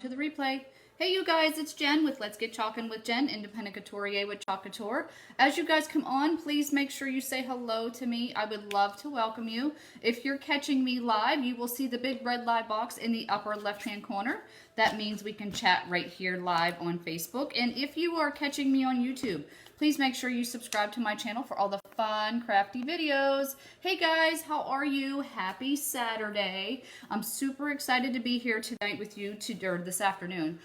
To the replay. Hey you guys, it's Jen with Let's Get Chalkin' with Jen, independent couturier with Chalk Couture. As you guys come on, please make sure you say hello to me. I would love to welcome you. If you're catching me live, you will see the big red live box in the upper left-hand corner. That means we can chat right here live on Facebook. And if you are catching me on YouTube, please make sure you subscribe to my channel for all the fun, crafty videos. Hey guys, how are you? Happy Saturday. I'm super excited to be here tonight with you, or this afternoon.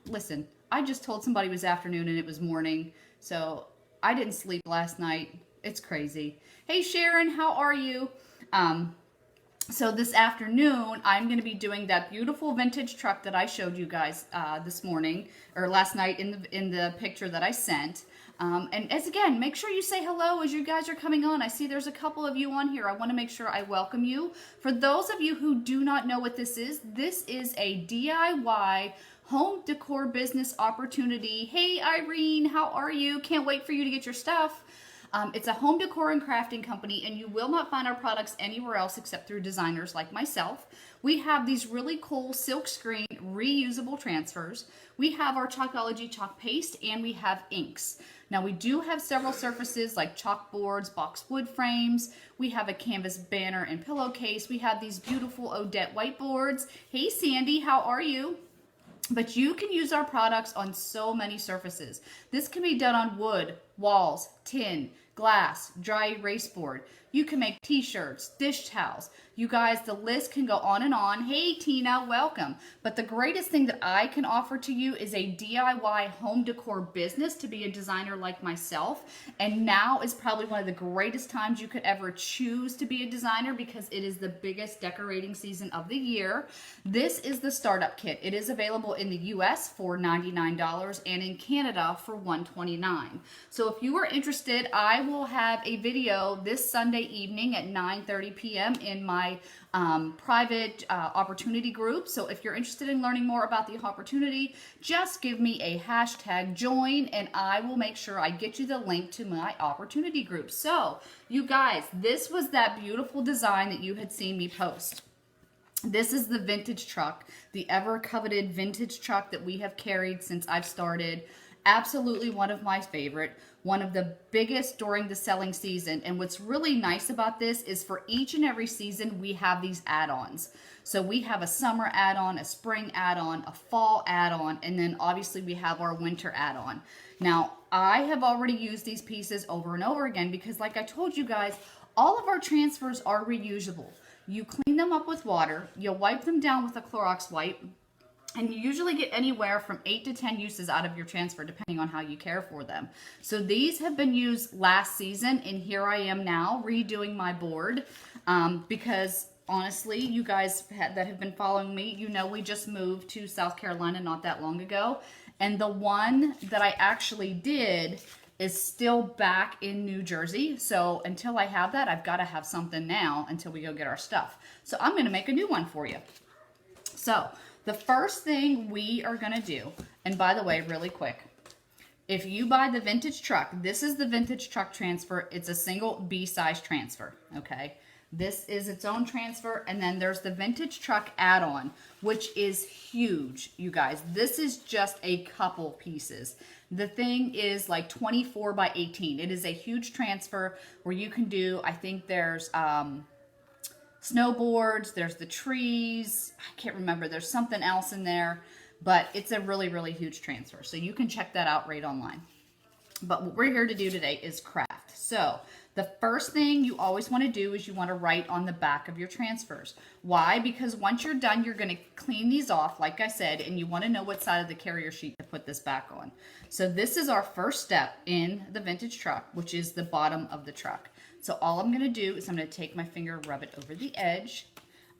Listen, I just told somebody it was afternoon and it was morning, so I didn't sleep last night. It's crazy. Hey Sharon, how are you? So this afternoon, I'm going to be doing that beautiful vintage truck that I showed you guys this morning, or last night in the picture that I sent. And as again, make sure you say hello as you guys are coming on. I see there's a couple of you on here. I want to make sure I welcome you. For those of you who do not know what this is a DIY home decor business opportunity. Hey Irene, how are you? Can't wait for you to get your stuff. It's a home decor and crafting company, and you will not find our products anywhere else except through designers like myself. We have these really cool silk screen reusable transfers. We have our Chalkology chalk paste, and we have inks. Now we do have several surfaces like chalkboards, box wood frames. We have a canvas banner and pillowcase. We have these beautiful Odette whiteboards. Hey Sandy, how are you? But you can use our products on so many surfaces. This can be done on wood, walls, tin, glass, dry erase board. You can make t-shirts, dish towels. You guys, the list can go on and on. Hey Tina, welcome. But the greatest thing that I can offer to you is a DIY home decor business to be a designer like myself. And now is probably one of the greatest times you could ever choose to be a designer because it is the biggest decorating season of the year. This is the startup kit. It is available in the US for $99 and in Canada for $129. So if you are interested, I will have a video this Sunday evening at 9:30 p.m. in my private opportunity group. So if you're interested in learning more about the opportunity, just give me a hashtag join and I will make sure I get you the link to my opportunity group. So you guys, this was that beautiful design that you had seen me post. This is the vintage truck, the ever coveted vintage truck that we have carried since I've started. Absolutely one of my favorite, one of the biggest during the selling season. And what's really nice about this is for each and every season, we have these add-ons. So we have a summer add-on, a spring add-on, a fall add-on, and then obviously we have our winter add-on. Now, I have already used these pieces over and over again because like I told you guys, all of our transfers are reusable. You clean them up with water, you'll wipe them down with a Clorox wipe, and you usually get anywhere from 8 to 10 uses out of your transfer, depending on how you care for them. So these have been used last season, and here I am now redoing my board because honestly, you guys that have been following me, you know we just moved to South Carolina not that long ago. And the one that I actually did is still back in New Jersey. So until I have that, I've got to have something now until we go get our stuff. So I'm going to make a new one for you. So the first thing we are going to do, and by the way, really quick, if you buy the vintage truck, this is the vintage truck transfer. It's a single B-size transfer, okay? This is its own transfer, and then there's the vintage truck add-on, which is huge, you guys. This is just a couple pieces. The thing is like 24 by 18. It is a huge transfer where you can do, I think there's snowboards, there's the trees, I can't remember, there's something else in there, but it's a really, really huge transfer. So you can check that out right online. But what we're here to do today is craft. So the first thing you always want to do is you want to write on the back of your transfers. Why? Because once you're done, you're going to clean these off, like I said, and you want to know what side of the carrier sheet to put this back on. So this is our first step in the vintage truck, which is the bottom of the truck. So all I'm going to do is I'm going to take my finger, rub it over the edge.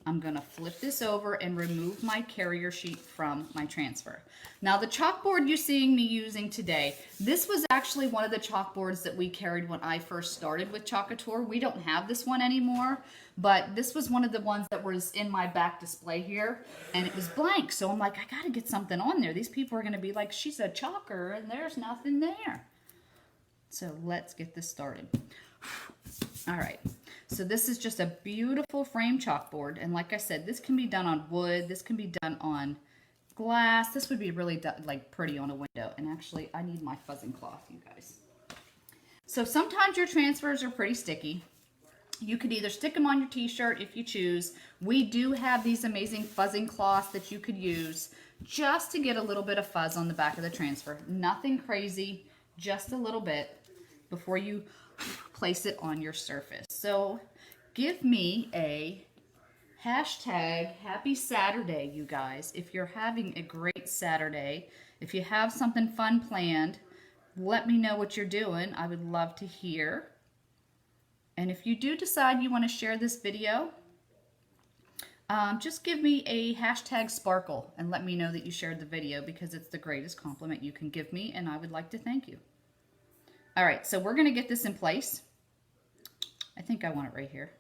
I'm going to flip this over and remove my carrier sheet from my transfer. Now the chalkboard you're seeing me using today, this was actually one of the chalkboards that we carried when I first started with Chalk Couture. We don't have this one anymore, but this was one of the ones that was in my back display here, and it was blank. So I'm like, I got to get something on there. These people are going to be like, she's a chalker and there's nothing there. So let's get this started. All right, so this is just a beautiful frame chalkboard, and like I said, this can be done on wood, this can be done on glass. This would be really like pretty on a window. And actually, I need my fuzzing cloth, you guys. So sometimes your transfers are pretty sticky. You could either stick them on your t-shirt if you choose. We do have these amazing fuzzing cloths that you could use just to get a little bit of fuzz on the back of the transfer. Nothing crazy, just a little bit before you place it on your surface. So give me a hashtag happy Saturday, you guys. If you're having a great Saturday, if you have something fun planned, let me know what you're doing. I would love to hear. And if you do decide you want to share this video, just give me a hashtag sparkle and let me know that you shared the video, because it's the greatest compliment you can give me, and I would like to thank you. All right, so we're going to get this in place. I think I want it right here.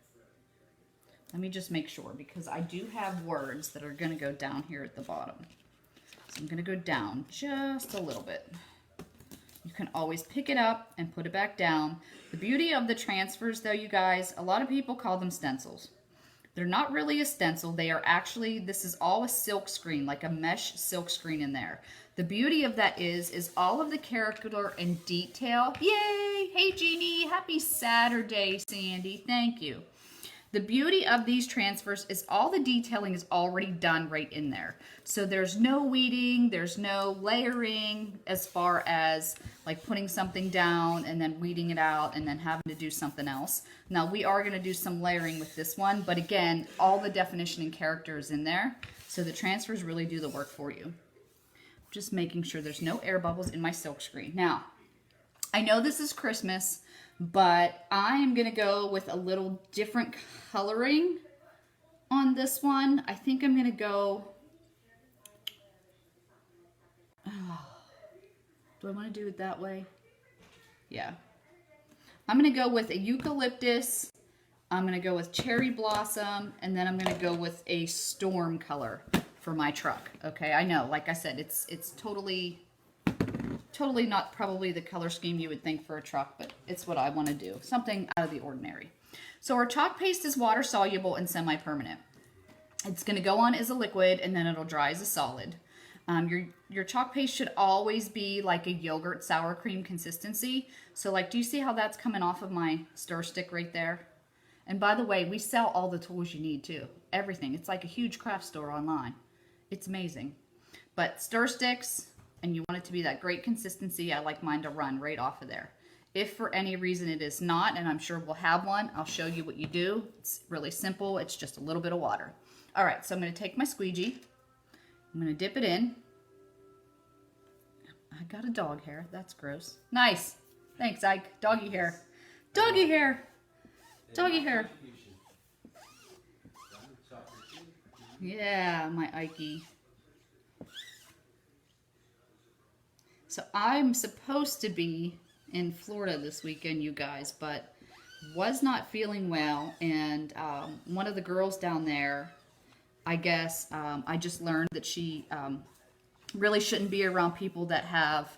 Let me just make sure, because I do have words that are going to go down here at the bottom. So I'm going to go down just a little bit. You can always pick it up and put it back down. The beauty of the transfers, though, you guys, a lot of people call them stencils. They're not really a stencil. They are actually, this is all a silk screen, like a mesh silk screen in there. The beauty of that is all of the character and detail. Yay! Hey, Jeannie. Happy Saturday, Sandy. Thank you. The beauty of these transfers is all the detailing is already done right in there. So there's no weeding, there's no layering as far as like putting something down and then weeding it out and then having to do something else. Now we are going to do some layering with this one, but again, all the definition and character is in there. So the transfers really do the work for you. Just making sure there's no air bubbles in my silk screen. Now, I know this is Christmas, but I am going to go with a little different coloring on this one. I think I'm going to go... do I want to do it that way? Yeah. I'm going to go with a eucalyptus. I'm going to go with cherry blossom. And then I'm going to go with a storm color for my truck. Okay, I know, like I said, it's totally not probably the color scheme you would think for a truck, but it's what I want to do. Something out of the ordinary. So our chalk paste is water soluble and semi-permanent. It's going to go on as a liquid and then it'll dry as a solid. Your chalk paste should always be like a yogurt sour cream consistency. So like, do you see how that's coming off of my stir stick right there? And by the way, we sell all the tools you need too. Everything. It's like a huge craft store online. It's amazing. But stir sticks, and you want it to be that great consistency, I like mine to run right off of there. If for any reason it is not, and I'm sure we'll have one, I'll show you what you do. It's really simple. It's just a little bit of water. All right, so I'm going to take my squeegee. I'm going to dip it in. I got a dog hair. That's gross. Nice. Thanks, Ike. Doggy hair. Doggy hair. Doggy hair. Yeah, my Ikey. So I'm supposed to be in Florida this weekend, you guys, but was not feeling well. And one of the girls down there, I guess, I just learned that she really shouldn't be around people that have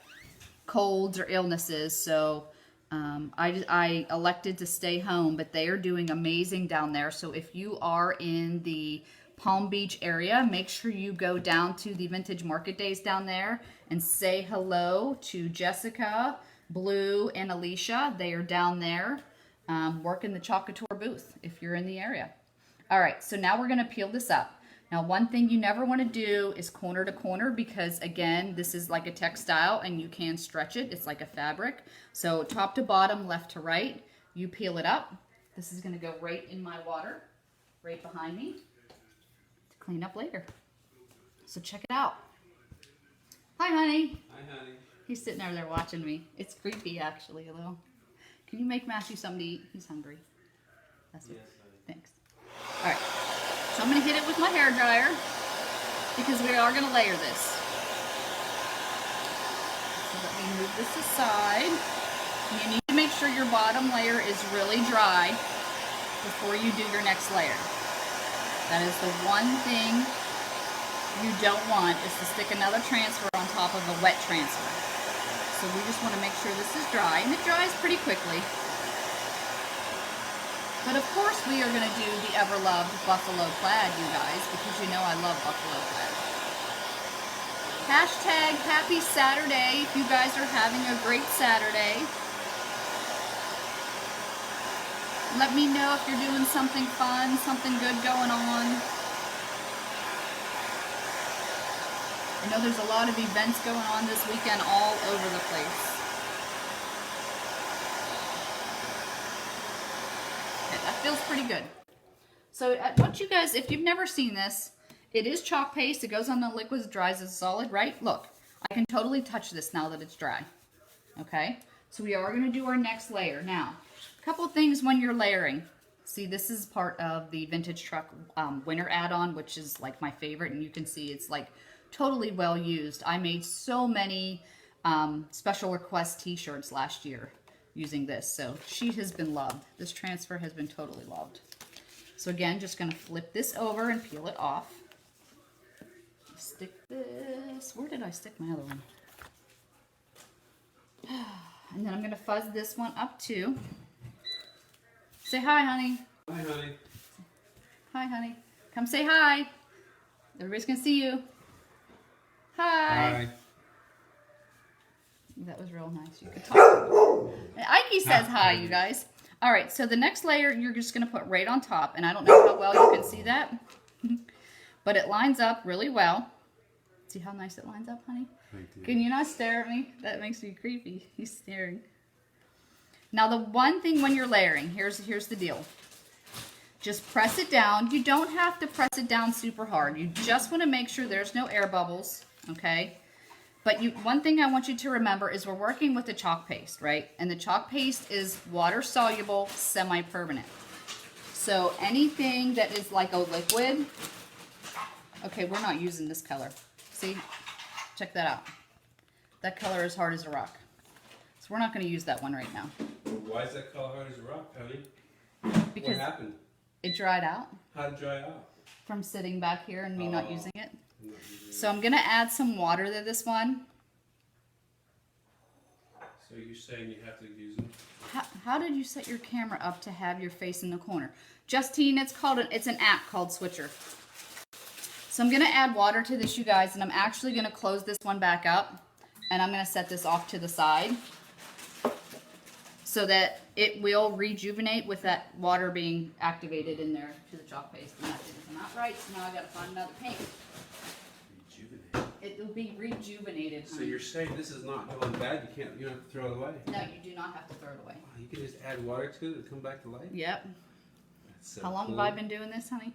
colds or illnesses. So I elected to stay home, but they are doing amazing down there. So if you are in the Palm Beach area, make sure you go down to the Vintage Market Days down there and say hello to Jessica, Blue, and Alicia. They are down there working the Chalk Couture booth if you're in the area. All right, so now we're going to peel this up. Now, one thing you never want to do is corner to corner because, again, this is like a textile and you can stretch it. It's like a fabric. So top to bottom, left to right, you peel it up. This is going to go right in my water, right behind me, to clean up later. So check it out. Hi, honey. Hi, honey. He's sitting over there watching me. It's creepy, actually, a little. Can you make Matthew something to eat? He's hungry. That's what. Yes, honey. Thanks. All right. So I'm going to hit it with my hair dryer because we are going to layer this. So let me move this aside. You need to make sure your bottom layer is really dry before you do your next layer. That is the one thing you don't want, is to stick another transfer on top of a wet transfer. So we just want to make sure this is dry, and it dries pretty quickly. But of course we are going to do the ever-loved buffalo plaid, you guys, because you know I love buffalo plaid. Hashtag happy Saturday if you guys are having a great Saturday. Let me know if you're doing something fun, something good going on. I know there's a lot of events going on this weekend all over the place. Okay, that feels pretty good. So what you guys, if you've never seen this, it is chalk paste. It goes on the liquids, dries as solid, right? Look, I can totally touch this now that it's dry. Okay, so we are going to do our next layer. Now, a couple of things when you're layering. See, this is part of the Vintage Truck winter add-on, which is like my favorite, and you can see it's like totally well used. I made so many special request t-shirts last year using this, so she has been loved. This transfer has been totally loved. So again, just going to flip this over and peel it off. Stick this. Where did I stick my other one? And then I'm going to fuzz this one up too. Say hi, honey. Hi, honey. Hi, honey. Come say hi. Everybody's going to see you. Hi. Hi. That was real nice. You could talk. And Ike says hi, you guys. All right, so the next layer you're just going to put right on top. And I don't know how well you can see that. But it lines up really well. See how nice it lines up, honey? Can you not stare at me? That makes me creepy. He's staring. Now the one thing when you're layering, here's the deal. Just press it down. You don't have to press it down super hard. You just want to make sure there's no air bubbles, okay? But one thing I want you to remember is we're working with the chalk paste, right? And the chalk paste is water-soluble, semi-permanent. So anything that is like a liquid, okay, we're not using this color. See? Check that out. That color is hard as a rock. So we're not going to use that one right now. Why is that color hard as a rock, honey? Because what happened? It dried out. How did it dry out? From sitting back here and me not using it. So it. I'm going to add some water to this one. So you're saying you have to use them? How did you set your camera up to have your face in the corner? Justine, it's an app called Switcher. So I'm going to add water to this, you guys, and I'm actually going to close this one back up, and I'm going to set this off to the side so that it will rejuvenate with that water being activated in there to the chalk paste. And that didn't come out right, so now I got to find another paint. Rejuvenate? It will be rejuvenated, honey. So you're saying this is not going bad? You don't have to throw it away? No, you do not have to throw it away. Wow, you can just add water to it and come back to life? Yep. That's so How long cool. have I been doing this, honey?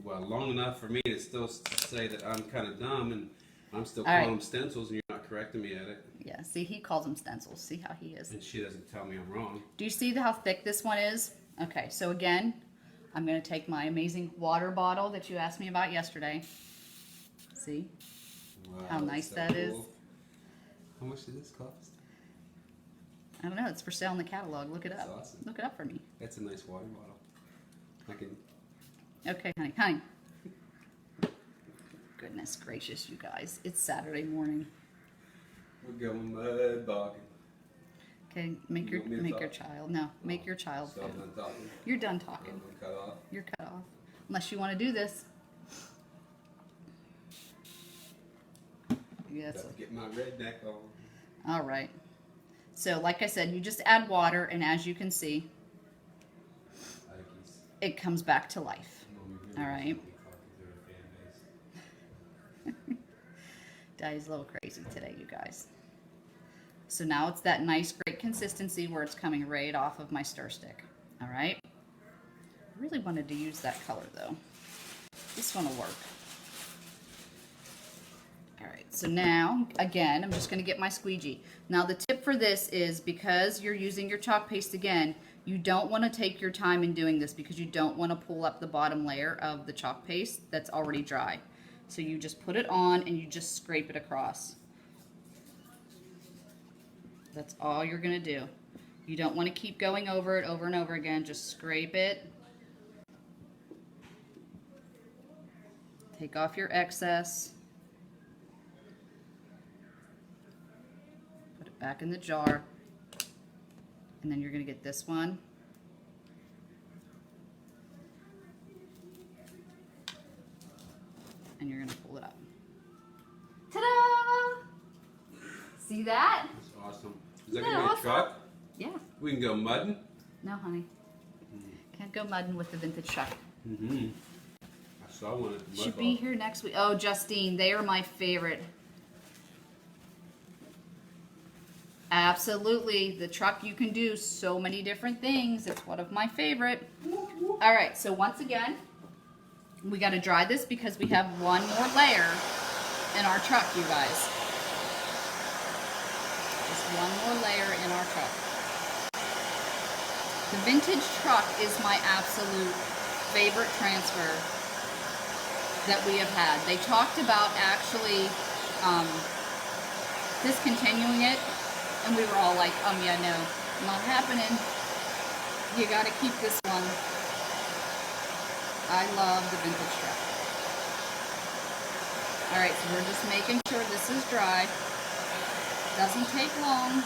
Well, long enough for me to still say that I'm kind of dumb and I'm still calling them stencils and you're not correcting me at it. Yeah, see, he calls them stencils. See how he is. And she doesn't tell me I'm wrong. Do you see how thick this one is? Okay, so again, I'm going to take my amazing water bottle that you asked me about yesterday. See? Wow, How nice so that cool. is. How much did this cost? I don't know. It's for sale in the catalog. Look it up. That's awesome. Look it up for me. That's a nice water bottle. I can... Okay, honey. Honey. Goodness gracious, you guys. It's Saturday morning. We're going mud bogging. Okay, make your child. No, make your child. So I'm done talking. You're done talking. I'm cut off. You're cut off. Unless you want to do this. Yes. Got to get my redneck on. All right. So, like I said, you just add water, and as you can see, it comes back to life. All right. Daddy's a little crazy today, you guys. So now it's that nice, great consistency where it's coming right off of my stir stick. All right. I really wanted to use that color, though. This one will work. All right, so now, again, I'm just going to get my squeegee. Now, the tip for this is because you're using your chalk paste again, you don't want to take your time in doing this because you don't want to pull up the bottom layer of the chalk paste that's already dry. So you just put it on and you just scrape it across. That's all you're going to do. You don't want to keep going over it over and over again. Just scrape it. Take off your excess. Put it back in the jar. And then you're going to get this one. And you're going to pull it up. See that? That's awesome. Is that Isn't going to that be a awesome? truck? Yeah. We can go mudding? No, honey. Can't go mudding with the vintage truck. Mm-hmm. I saw one at the mud Should bar. be here next week. Oh, Justine, they are my favorite. Absolutely. The truck, you can do so many different things. It's one of my favorite. All right, so once again, we got to dry this because we have one more layer in our truck, you guys. Just one more layer in our truck. The vintage truck is my absolute favorite transfer that we have had. They talked about actually discontinuing it, and we were all like, yeah, no, not happening. You got to keep this one. I love the vintage truck. All right, so we're just making sure this is dry. Doesn't take long.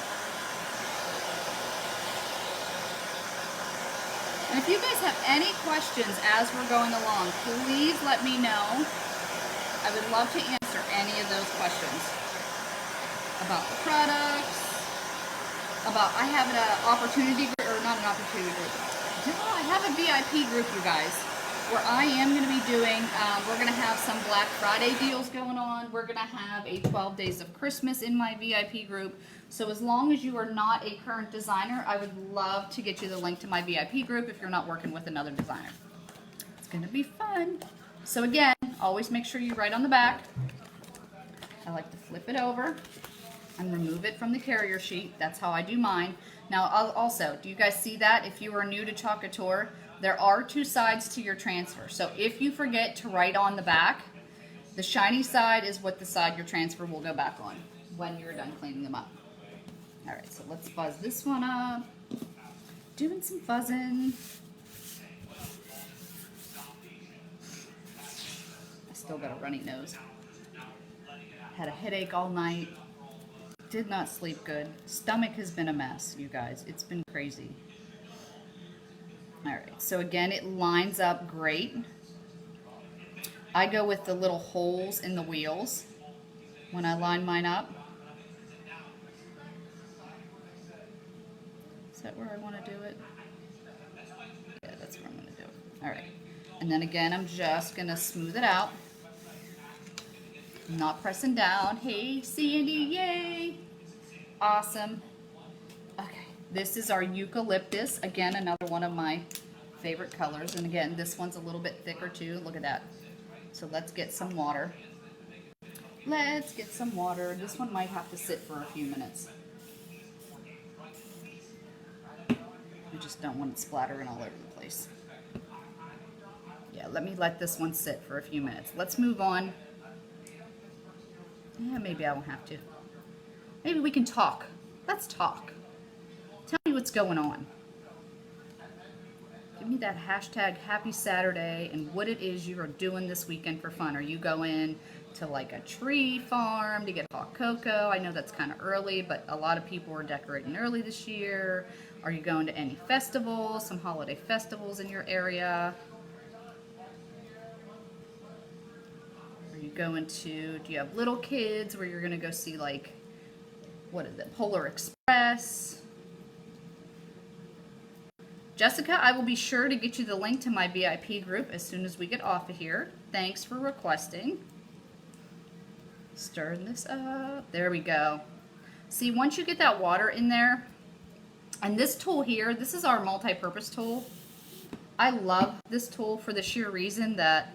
And if you guys have any questions as we're going along, please let me know. I would love to answer any of those questions about the products, about, I have an opportunity, or not an opportunity group. I have a VIP group, you guys, where I am going to be doing, we're going to have some Black Friday deals going on. We're going to have a 12 Days of Christmas in my VIP group. So as long as you are not a current designer, I would love to get you the link to my VIP group if you're not working with another designer. It's going to be fun. So again, always make sure you write on the back. I like to flip it over and remove it from the carrier sheet. That's how I do mine. Now also, do you guys see that? If you are new to Chalk Couture, there are two sides to your transfer. So if you forget to write on the back, the shiny side is what the side your transfer will go back on when you're done cleaning them up. All right, so let's fuzz this one up. Doing some fuzzing. I still got a runny nose. Had a headache all night. Did not sleep good. Stomach has been a mess, you guys. It's been crazy. All right, so again, it lines up great. I go with the little holes in the wheels when I line mine up. Is that where I want to do it? Yeah, that's where I'm going to do it. All right. And then again, I'm just going to smooth it out. I'm not pressing down. Hey, Sandy, yay. Awesome. Okay, this is our eucalyptus. Again, another one of my favorite colors. And again, this one's a little bit thicker too. Look at that. So let's get some water. Let's get some water. This one might have to sit for a few minutes. I just don't want it splattering all over the place. Yeah, let this one sit for a few minutes. Let's move on. Yeah, maybe I won't have to. Maybe we can talk. Let's talk. Tell me what's going on. Give me that hashtag Happy Saturday and what it is you are doing this weekend for fun. Are you going to like a tree farm to get hot cocoa? I know that's kind of early, but a lot of people are decorating early this year. Are you going to any festivals, some holiday festivals in your area? Are you going to, do you have little kids where you're going to go see like, what is it, Polar Express? Jessica, I will be sure to get you the link to my VIP group as soon as we get off of here. Thanks for requesting. Stirring this up. There we go. See, once you get that water in there, and this tool here, this is our multi-purpose tool. I love this tool for the sheer reason that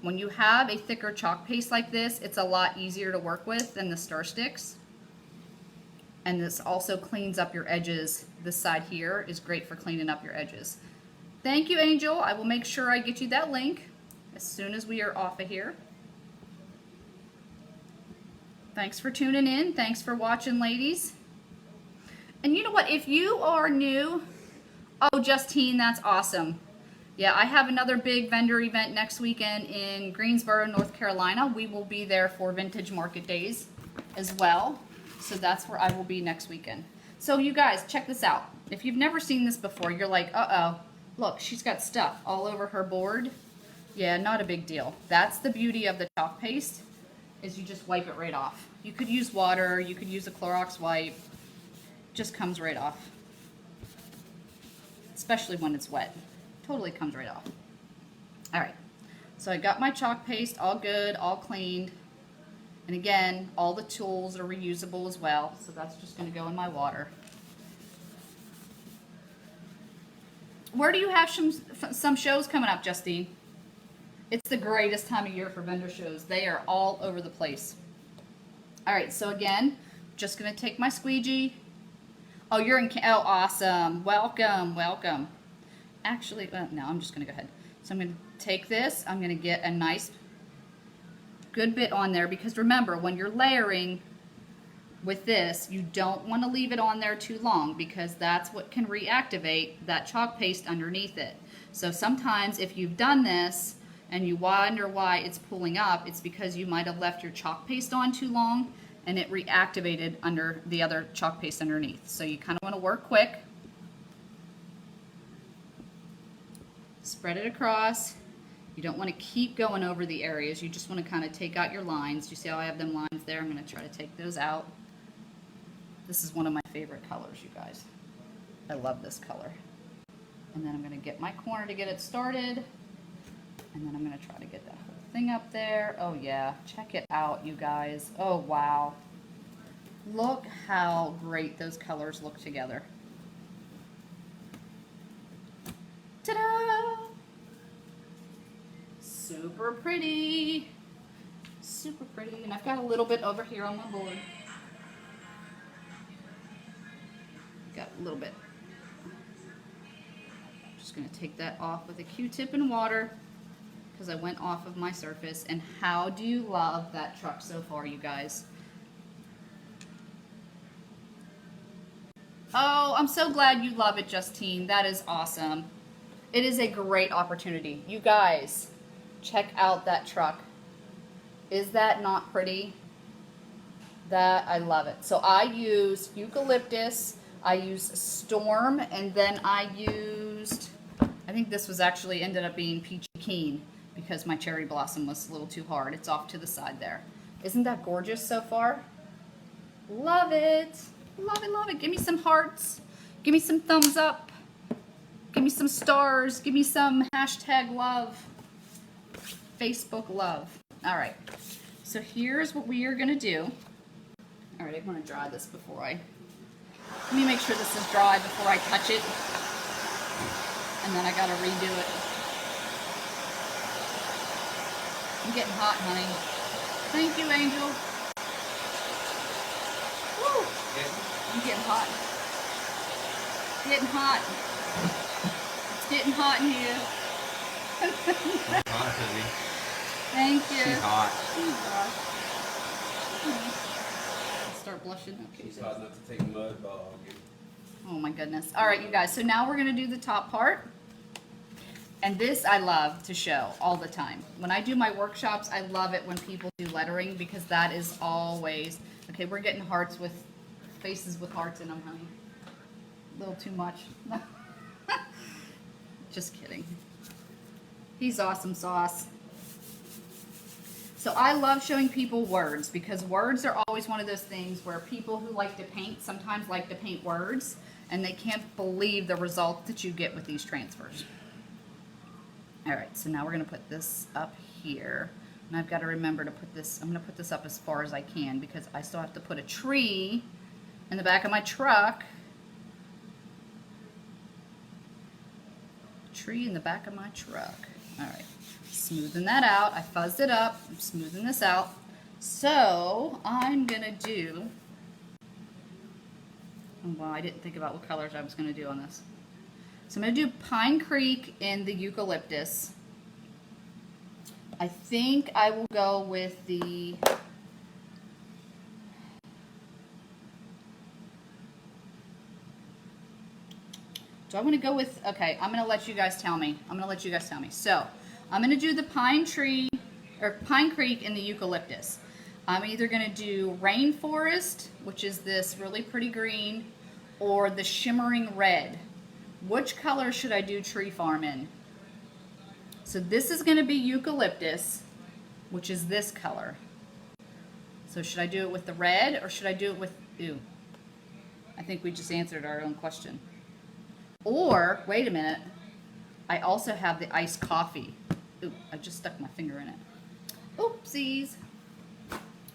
when you have a thicker chalk paste like this, it's a lot easier to work with than the stir sticks. And this also cleans up your edges. This side here is great for cleaning up your edges. Thank you, Angel. I will make sure I get you that link as soon as we are off of here. Thanks for tuning in. Thanks for watching, ladies. And you know what? If you are new, oh, Justine, that's awesome. Yeah, I have another big vendor event next weekend in Greensboro, North Carolina. We will be there for Vintage Market Days as well. So that's where I will be next weekend. So you guys, check this out. If you've never seen this before, you're like, uh-oh, look, she's got stuff all over her board. Yeah, not a big deal. That's the beauty of the chalk paste. is you just wipe it right off. You could use water, you could use a Clorox wipe, just comes right off. Especially when it's wet. Totally comes right off. All right, so I got my chalk paste all good, all cleaned. And again, all the tools are reusable as well, so that's just gonna go in my water. Where do you have some shows coming up, Justine? It's the greatest time of year for vendor shows. They are all over the place. All right, so again, just gonna take my squeegee. Oh, you're in, oh, awesome. Welcome, welcome. Actually, no, I'm just gonna go ahead. So I'm gonna take this, I'm gonna get a nice, good bit on there, because remember, when you're layering with this, you don't wanna leave it on there too long, because that's what can reactivate that chalk paste underneath it. So sometimes if you've done this, and you wonder why it's pulling up, it's because you might have left your chalk paste on too long and it reactivated under the other chalk paste underneath. So you kind of want to work quick. Spread it across. You don't want to keep going over the areas. You just want to kind of take out your lines. You see how I have them lines there? I'm going to try to take those out. This is one of my favorite colors, you guys. I love this color. And then I'm going to get my corner to get it started. And then I'm going to try to get that whole thing up there. Oh yeah, check it out, you guys. Oh wow. Look how great those colors look together. Ta-da! Super pretty. Super pretty. And I've got a little bit over here on my board. Got a little bit. Just going to take that off with a Q-tip and water, because I went off of my surface. And how do you love that truck so far, you guys? Oh, I'm so glad you love it, Justine. That is awesome. It is a great opportunity. You guys, check out that truck. Is that not pretty? That, I love it. So I use eucalyptus, I use storm, and then I used, I think this was actually ended up being peachy keen, because my cherry blossom was a little too hard. It's off to the side there. Isn't that gorgeous so far? Love it. Love it, love it. Give me some hearts. Give me some thumbs up. Give me some stars. Give me some hashtag love. Facebook love. All right. So here's what we are going to do. All right, I'm going to dry this before I... Let me make sure this is dry before I touch it. And then I got to redo it. I'm getting hot, honey. Thank you, Angel. Woo! I'm getting hot. Getting hot. It's getting hot in here. Hot, honey. Thank you. She's hot. She's hot. I'll start blushing. Okay, She's hot enough to take mud bog. Oh my goodness. All right, you guys. So now we're going to do the top part. And this I love to show all the time. When I do my workshops, I love it when people do lettering, because that is always... Okay, we're getting hearts with... faces with hearts in them, honey. A little too much. Just kidding. He's awesome sauce. So I love showing people words, because words are always one of those things where people who like to paint sometimes like to paint words, and they can't believe the result that you get with these transfers. All right, so now we're going to put this up here. And I've got to remember to put this, I'm going to put this up as far as I can, because I still have to put a tree in the back of my truck. Tree in the back of my truck. All right, smoothing that out. I fuzzed it up. I'm smoothing this out. So I'm going to do, oh, well, I didn't think about what colors I was going to do on this. So I'm going to do Pine Creek in the eucalyptus. I think I will go with the... Do I want to go with... Okay, I'm going to let you guys tell me. So I'm going to do the Pine Creek in the eucalyptus. I'm either going to do Rainforest, which is this really pretty green, or the Shimmering Red. Which color should I do Tree Farm in? So this is going to be eucalyptus, which is this color. So should I do it with the red or should I do it with, ew. I think we just answered our own question. Or, wait a minute, I also have the iced coffee. Ooh, I just stuck my finger in it. Oopsies.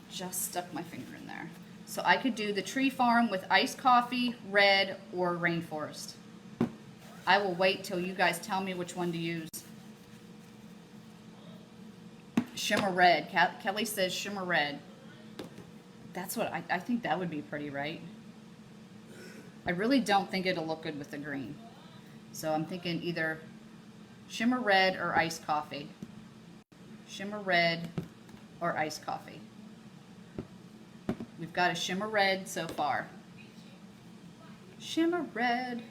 Just stuck my finger in there. So I could do the Tree Farm with iced coffee, red, or rainforest. I will wait till you guys tell me which one to use. Shimmer red. Kelly says shimmer red. That's what I think that would be pretty, right? I really don't think it'll look good with the green. So I'm thinking either shimmer red or iced coffee. Shimmer red or iced coffee. We've got a shimmer red so far. Shimmer red.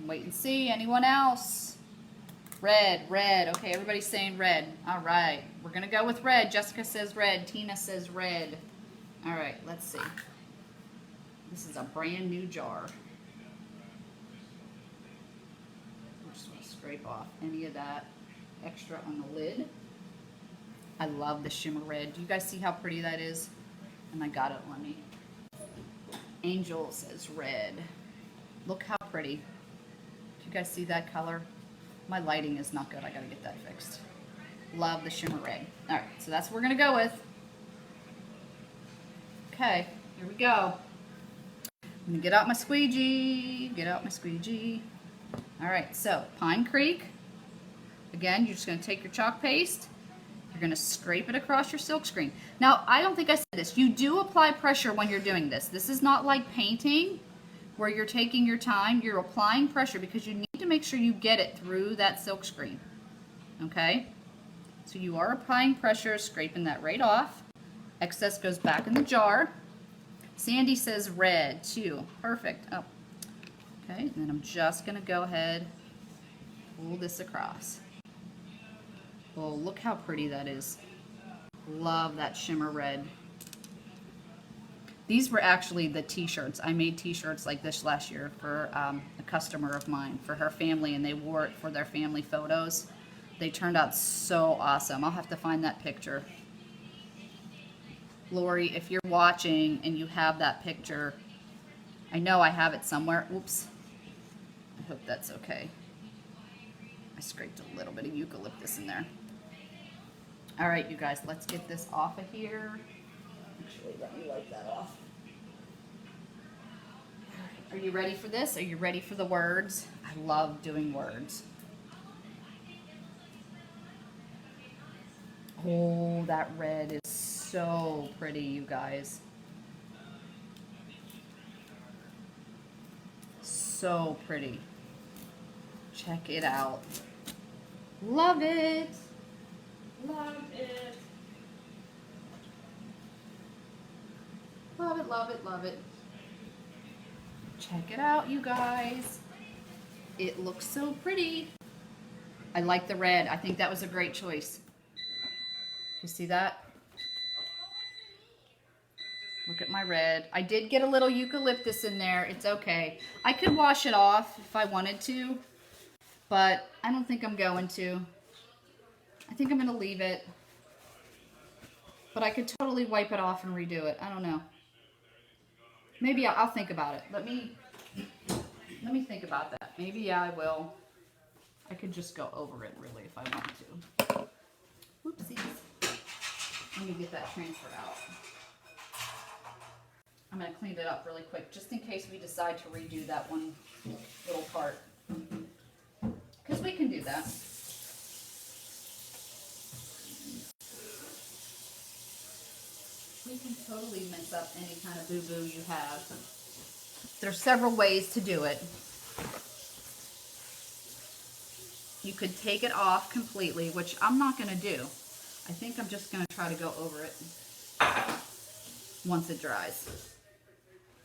Wait and see. Anyone else? Red, red. Okay, everybody's saying red. All right. We're going to go with red. Jessica says red. Tina says red. All right, let's see. This is a brand new jar. I just want to scrape off any of that extra on the lid. I love the shimmer red. Do you guys see how pretty that is? And I got it on me. Angel says red. Look how pretty. Do you guys see that color? My lighting is not good. I gotta get that fixed. Love the shimmer red. All right, so that's what we're gonna go with. Okay, here we go. I'm gonna get out my squeegee. Get out my squeegee. All right, so Pine Creek. Again, you're just gonna take your chalk paste. You're going to scrape it across your silk screen. Now, I don't think I said this. You do apply pressure when you're doing this. This is not like painting where you're taking your time. You're applying pressure because you need to make sure you get it through that silk screen. Okay? So you are applying pressure, scraping that right off. Excess goes back in the jar. Sandy says red too. Perfect. Oh. Okay, and then I'm just going to go ahead, pull this across. Oh, look how pretty that is. Love that shimmer red. These were actually the t-shirts. I made t-shirts like this last year for a customer of mine, for her family, and they wore it for their family photos. They turned out so awesome. I'll have to find that picture. Lori, if you're watching and you have that picture, I know I have it somewhere. Oops. I hope that's okay. I scraped a little bit of eucalyptus in there. All right, you guys, let's get this off of here. Actually, let me wipe that off. Are you ready for this? Are you ready for the words? I love doing words. Oh, that red is so pretty, you guys. So pretty. Check it out. Love it. Love it. Love it, love it, love it. Check it out, you guys. It looks so pretty. I like the red. I think that was a great choice. You see that? Look at my red. I did get a little eucalyptus in there. It's okay. I could wash it off if I wanted to, but I don't think I'm going to. I think I'm going to leave it. But I could totally wipe it off and redo it. I don't know. Maybe I'll think about it. Let me think about that. Maybe I will. I could just go over it really if I want to. Whoopsies. Let me get that transfer out. I'm going to clean it up really quick just in case we decide to redo that one little part. Because we can do that. We can totally mess up any kind of boo-boo you have. There's several ways to do it. You could take it off completely, which I'm not going to do. I think I'm just going to try to go over it once it dries.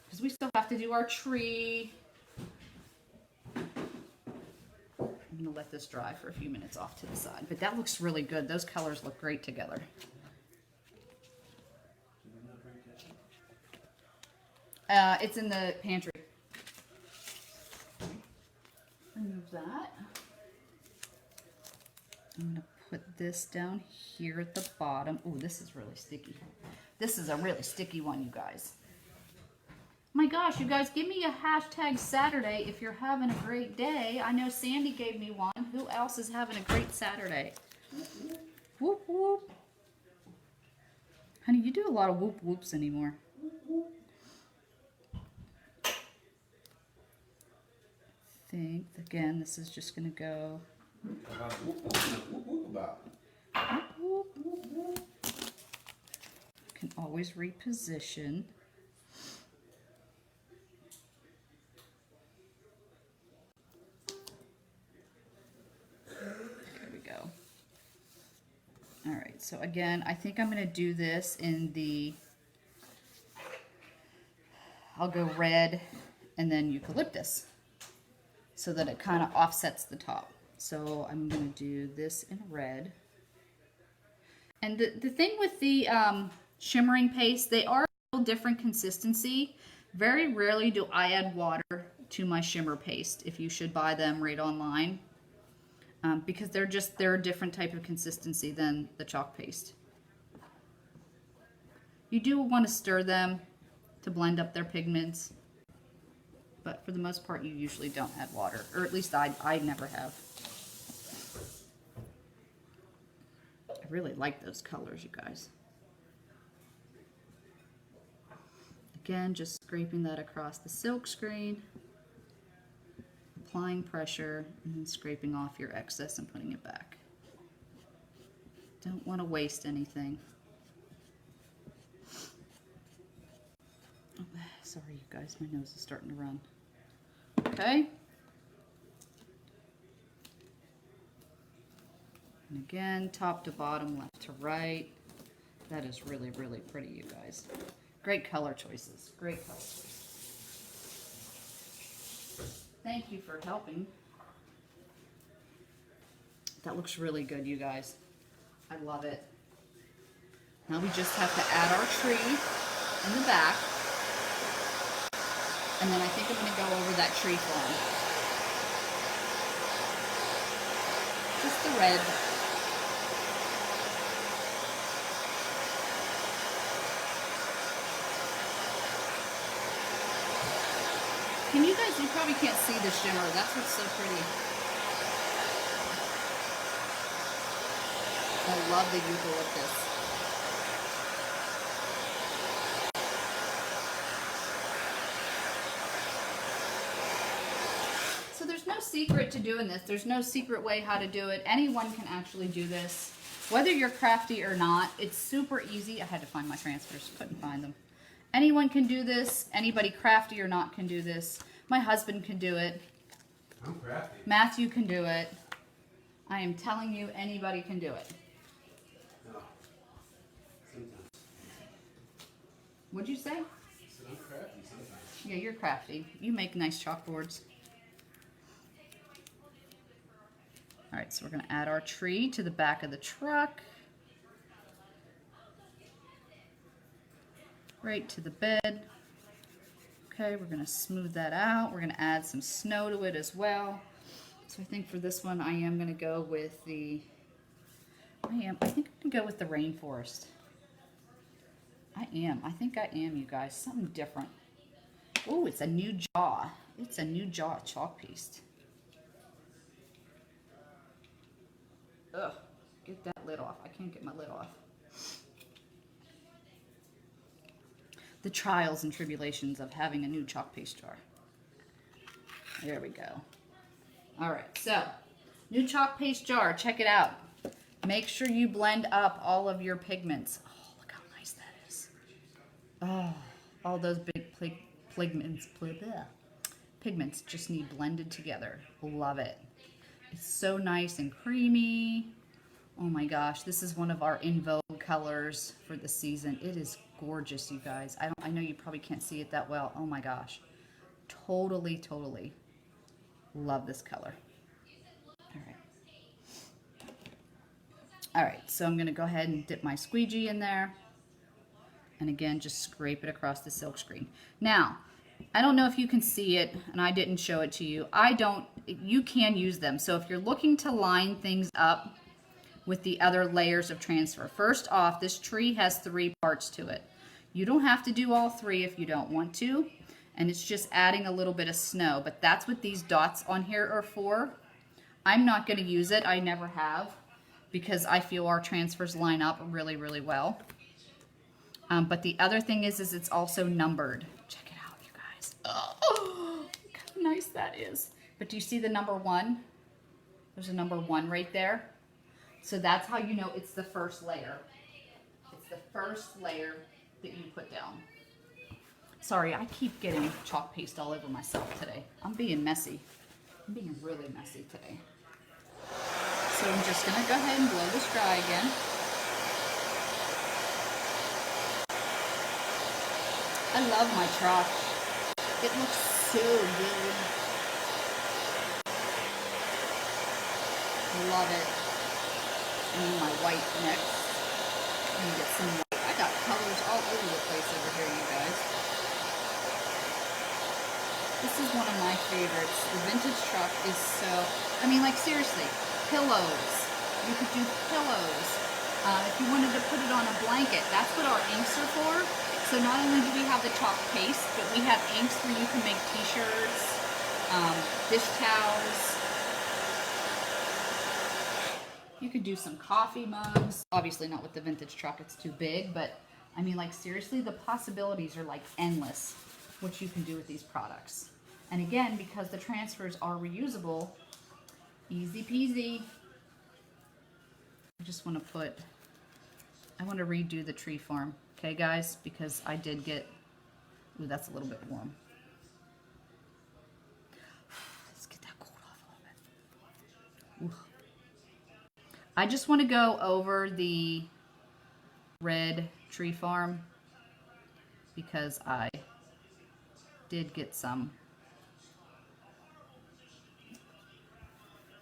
Because we still have to do our tree. I'm going to let this dry for a few minutes off to the side. But that looks really good. Those colors look great together. It's in the pantry. Remove that. I'm going to put this down here at the bottom. Oh, this is really sticky. This is a really sticky one, you guys. My gosh, you guys, give me a hashtag Saturday if you're having a great day. I know Sandy gave me one. Who else is having a great Saturday? Whoop, whoop. Honey, you do a lot of whoop whoops anymore. I think, again, this is just going to go. Can always reposition. There we go. All right, so again, I think I'm going to do this in the, I'll go red and then eucalyptus so that it kind of offsets the top. So I'm going to do this in red. And the thing with the shimmering paste, they are a little different consistency. Very rarely do I add water to my shimmer paste if you should buy them right online. Because they're a different type of consistency than the chalk paste. You do want to stir them to blend up their pigments, but for the most part you usually don't add water, or at least I never have. I really like those colors, you guys. Again, just scraping that across the silk screen. Applying pressure and then scraping off your excess and putting it back. Don't want to waste anything. Oh, sorry, you guys, my nose is starting to run. Okay. And again, top to bottom, left to right. That is really, really pretty, you guys. Great color choices. Great color choices. Thank you for helping. That looks really good, you guys. I love it. Now we just have to add our tree in the back. And then I think I'm going to go over that tree form. Just the red. Can you guys, you probably can't see the shimmer. That's what's so pretty. I love the eucalyptus. So there's no secret to doing this. There's no secret way how to do it. Anyone can actually do this. Whether you're crafty or not, it's super easy. I had to find my transfers, couldn't find them. Anyone can do this. Anybody crafty or not can do this. My husband can do it. I'm crafty. Matthew can do it. I am telling you, anybody can do it. No. Sometimes. What'd you say? I said I'm crafty sometimes. Yeah, you're crafty. You make nice chalkboards. All right, so we're going to add our tree to the back of the truck. Right to the bed. Okay, we're going to smooth that out. We're going to add some snow to it as well. So I think for this one, I am going to go with the, I think I'm going to go with the rainforest. I think I am, you guys. Something different. Oh, it's a new jaw. It's a new jaw chalk paste. Ugh, get that lid off. I can't get my lid off. The trials and tribulations of having a new chalk paste jar. There we go. All right, so new chalk paste jar, check it out. Make sure you blend up all of your pigments. Oh, look how nice that is. Oh, all those big pigments just need blended together. Love it. It's so nice and creamy. Oh my gosh, this is one of our in vogue colors for the season. It is gorgeous, you guys. I know you probably can't see it that well. Oh my gosh. Totally love this color. All right, so I'm going to go ahead and dip my squeegee in there. And again, just scrape it across the silk screen. Now, I don't know if you can see it, and I didn't show it to you. You can use them. So if you're looking to line things up, with the other layers of transfer. First off, this tree has 3 parts to it. You don't have to do all 3 if you don't want to, and it's just adding a little bit of snow, but that's what these dots on here are for. I'm not going to use it. I never have, because I feel our transfers line up really, really well. But the other thing is it's also numbered. Check it out, you guys. Oh, look how nice that is. But do you see the number 1? There's a number 1 right there. So that's how you know it's the first layer. It's the first layer that you put down. Sorry, I keep getting chalk paste all over myself today. I'm being messy. I'm being really messy today. So I'm just gonna go ahead and blow this dry again. I love my chalk. It looks so good. Love it. And my white next. I'm gonna get some white. I got colors all over the place over here, you guys. This is one of my favorites. The vintage chalk is so, I mean, like, seriously, pillows. You could do pillows. If you wanted to put it on a blanket, that's what our inks are for. So not only do we have the chalk paste, but we have inks where you can make t-shirts, dish towels. You could do some coffee mugs. Obviously not with the vintage chalk, it's too big, but I mean, like, seriously, the possibilities are like endless what you can do with these products. And again, because the transfers are reusable, easy peasy. I just want to put, I want to redo the tree farm, okay guys, because I did get, ooh, that's a little bit warm. Let's get that cold off a little bit. Ooh. I just want to go over the red tree farm because I did get some.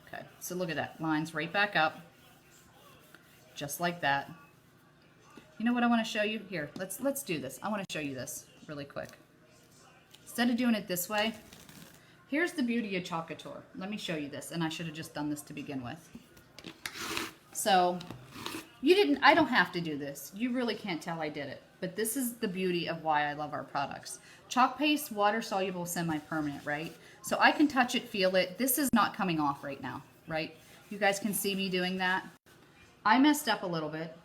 Okay, so look at that. Lines right back up. Just like that. You know what I want to show you? Here, let's do this. I want to show you this really quick. Instead of doing it this way, here's the beauty of Chalk Couture. Let me show you this, and I should have just done this to begin with. So, I don't have to do this. You really can't tell I did it. But this is the beauty of why I love our products. Chalk paste, water-soluble, semi-permanent, right? So I can touch it, feel it. This is not coming off right now, right? You guys can see me doing that. I messed up a little bit.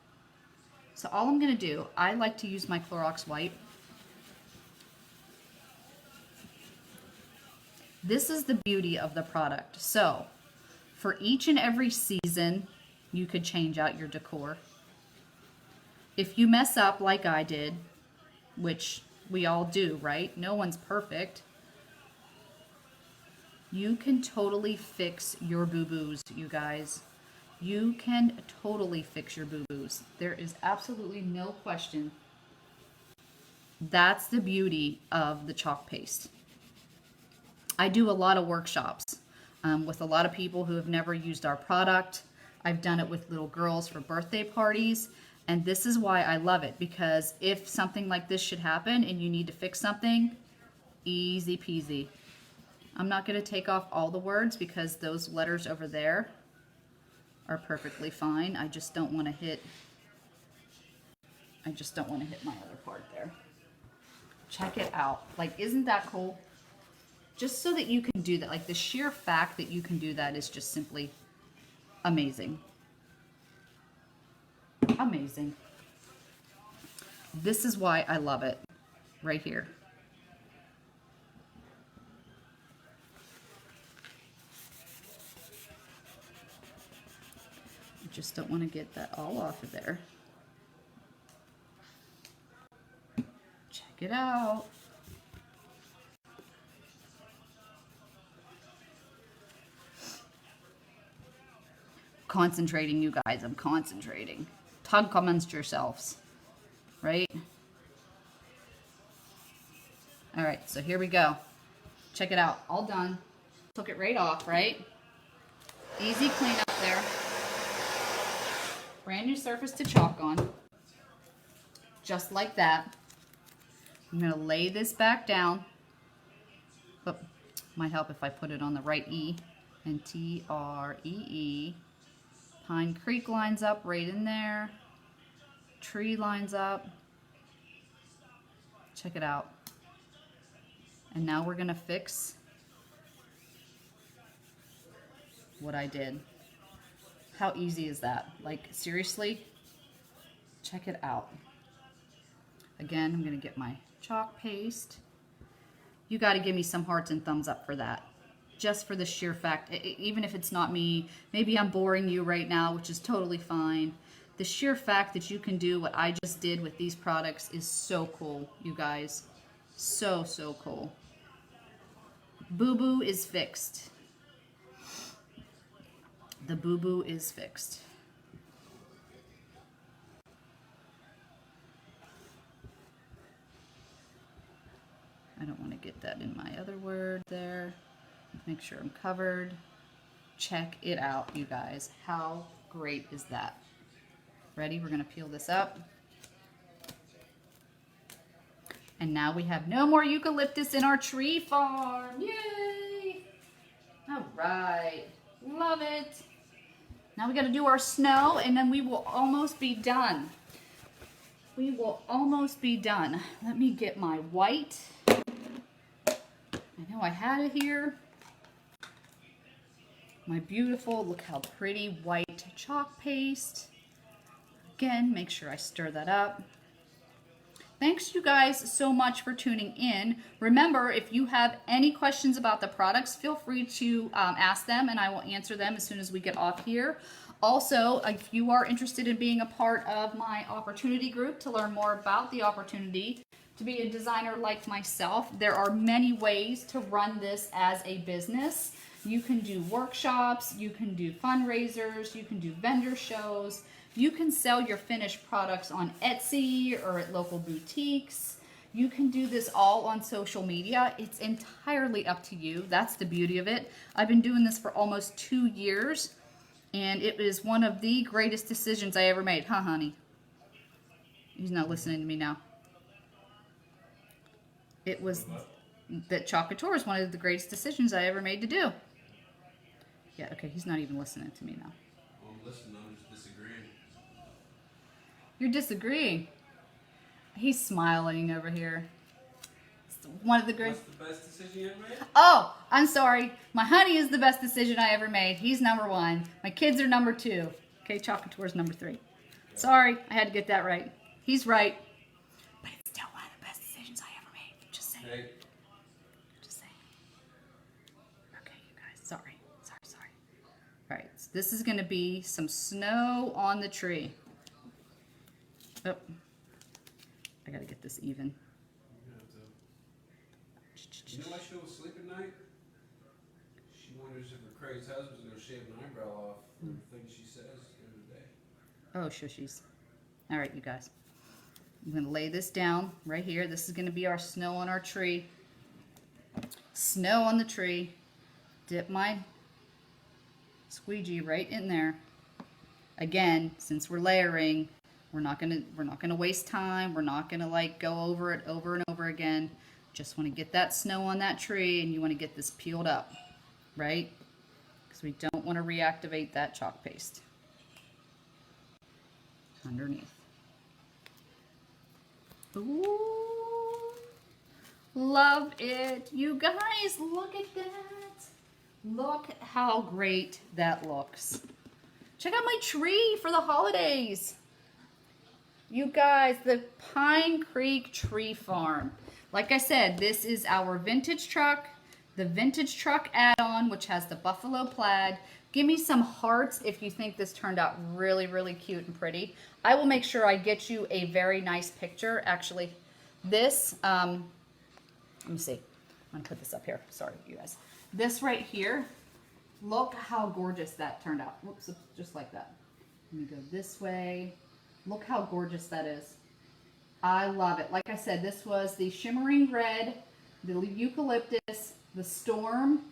So all I'm going to do, I like to use my Clorox wipe. This is the beauty of the product. So for each and every season, you could change out your decor. If you mess up like I did, which we all do, right? No one's perfect. You can totally fix your boo-boos, you guys. You can totally fix your boo-boos. There is absolutely no question. That's the beauty of the chalk paste. I do a lot of workshops with a lot of people who have never used our product. I've done it with little girls for birthday parties. And this is why I love it, because if something like this should happen and you need to fix something, easy peasy. I'm not going to take off all the words because those letters over there are perfectly fine. I just don't want to hit my other part there. Check it out. Like, isn't that cool? Just so that you can do that, like the sheer fact that you can do that is just simply amazing. Amazing. This is why I love it right here. I just don't want to get that all off of there. Check it out. Concentrating, you guys. I'm concentrating. Tug amongst yourselves, right? All right, so here we go. Check it out. All done. Took it right off, right? Easy cleanup there. Brand new surface to chalk on. Just like that. I'm going to lay this back down. Oh, might help if I put it on the right E. And T-R-E-E. Pine Creek lines up right in there. Tree lines up. Check it out. And now we're gonna fix what I did. How easy is that? Like, seriously? Check it out. Again, I'm gonna get my chalk paste. You gotta give me some hearts and thumbs up for that. Just for the sheer fact, even if it's not me, maybe I'm boring you right now, which is totally fine. The sheer fact that you can do what I just did with these products is so cool, you guys. So, so cool. Boo-boo is fixed. The boo-boo is fixed. I don't want to get that in my other word there. Make sure I'm covered. Check it out, you guys. How great is that? Ready? We're going to peel this up. And now we have no more eucalyptus in our tree farm. Yay! All right. Love it. Now we got to do our snow, and then we will almost be done. We will almost be done. Let me get my white. I know I had it here. My beautiful, look how pretty, white chalk paste. Again, make sure I stir that up. Thanks you guys so much for tuning in. Remember, if you have any questions about the products, feel free to ask them and I will answer them as soon as we get off here. Also, if you are interested in being a part of my opportunity group to learn more about the opportunity to be a designer like myself, there are many ways to run this as a business. You can do workshops, you can do fundraisers, you can do vendor shows, you can sell your finished products on Etsy or at local boutiques. You can do this all on social media. It's entirely up to you. That's the beauty of it. I've been doing this for almost 2 years, and it is one of the greatest decisions I ever made. Huh, honey? He's not listening to me now. It was that Chalk Couture is one of the greatest decisions I ever made to do. Yeah, okay, he's not even listening to me now. I'm listening, I'm just disagreeing. You're disagreeing. He's smiling over here. It's one of the great. What's the best decision you ever made? Oh, I'm sorry. My honey is the best decision I ever made. He's number 1. My kids are number 2. Okay, Chalk Couture is number 3. Yeah. Sorry, I had to get that right. He's right. But it's still one of the best decisions I ever made. Just saying. Hey. Just saying. Okay, you guys. Sorry. All right, so this is going to be some snow on the tree. Oh, I got to get this even. You know why she don't sleep at night? She wonders if her crazed husband's going to shave an eyebrow off for the things she says every day. Oh, shushies. All right, you guys. I'm going to lay this down right here. This is going to be our snow on our tree. Snow on the tree. Dip my squeegee right in there. Again, since we're layering, we're not gonna waste time. We're not gonna like go over it over and over again. Just want to get that snow on that tree, and you want to get this peeled up, right? Because we don't want to reactivate that chalk paste underneath. Ooh, love it. You guys, look at that. Look how great that looks. Check out my tree for the holidays. You guys, the Pine Creek Tree Farm. Like I said, this is our vintage truck, the vintage truck add-on, which has the buffalo plaid. Give me some hearts if you think this turned out really, really cute and pretty. I will make sure I get you a very nice picture. Actually, this, let me see. I'm gonna put this up here. Sorry, you guys. This right here, look how gorgeous that turned out. Whoops, just like that. Let me go this way. Look how gorgeous that is. I love it. Like I said, this was the shimmering red, the eucalyptus, the storm.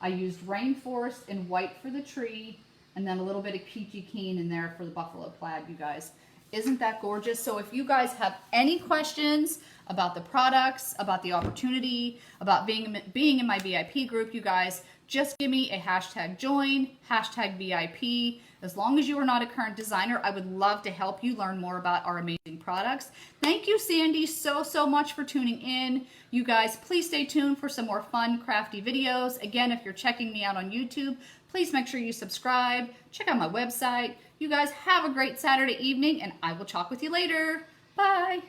I used rainforest and white for the tree, and then a little bit of peachy keen in there for the buffalo plaid, you guys. Isn't that gorgeous? So if you guys have any questions about the products, about the opportunity, about being in my VIP group, you guys, just give me a hashtag join, hashtag VIP. As long as you are not a current designer, I would love to help you learn more about our amazing products. Thank you, Sandy, so much for tuning in. You guys, please stay tuned for some more fun, crafty videos. Again, if you're checking me out on YouTube, please make sure you subscribe. Check out my website. You guys have a great Saturday evening, and I will talk with you later. Bye.